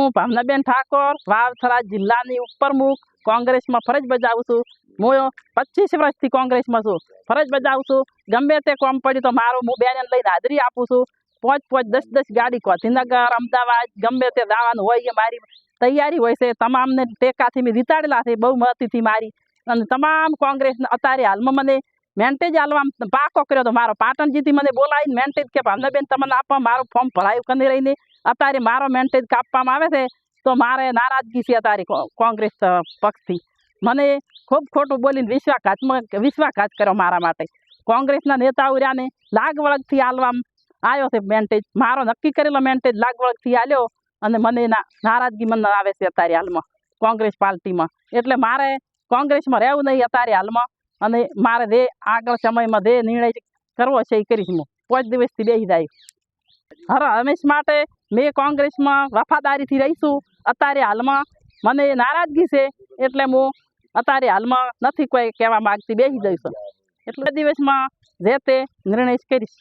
હું ભાવનાબેન ઠાકોર વાવથરા જિલ્લાની ઉપપ્રમુખ કોંગ્રેસમાં ફરજ બજાવું છું। હું 25 વર્ષથી કોંગ્રેસમાં છું, ફરજ બજાવું છું। ગમે તે કોમ પડ્યું તો મારું હું બેનને લઈને હાજરી આપું છું। 5-5 10-10 ગાડી ગાંધીનગર અમદાવાદ ગમે તે દાવાનું હોય એ મારી તૈયારી હોય છે। તમામને ટેકાથી મેં જીતાડેલા છે બહુમતીથી મારી, અને તમામ કોંગ્રેસના અત્યારે હાલમાં મને મેન્ટેજ આલવામાં પાકો કર્યો તો મારો પાટણજીથી મને બોલાવીને મેન્ટેજ કે ભાવનાબેન તમને આપવા મારું ફોર્મ ભરાયું કરી રહીને અત્યારે મારો મેન્ટેજ કાપવામાં આવે છે તો મારે નારાજગી છે અત્યારે કોંગ્રેસ પક્ષથી। મને ખૂબ ખોટું બોલીને વિશ્વાસઘાત કર્યો મારા માટે। કોંગ્રેસના નેતાઓ રહ્યાને લાગવળગથી આલવામાં આવ્યો છે મેન્ટેજ, મારો નક્કી કરેલો મેન્ટેજ લાગવળગથી આલ્યો અને મને નારાજગી મને આવે છે અત્યારે હાલમાં કોંગ્રેસ પાર્ટીમાં। એટલે મારે કોંગ્રેસમાં રહેવું નહીં અત્યારે હાલમાં, અને મારે જે આગળ સમયમાં જે નિર્ણય કરવો છે એ કરીશ। હું 5 દિવસથી બેસી જાય હંમેશ માટે મેં કોંગ્રેસમાં વફાદારીથી રહીશું। અત્યારે હાલમાં મને નારાજગી છે એટલે હું અત્યારે હાલમાં નથી કોઈ કહેવા માગતી, બેસી જઈશું। એટલે દિવસમાં જે તે નિર્ણય કરીશ।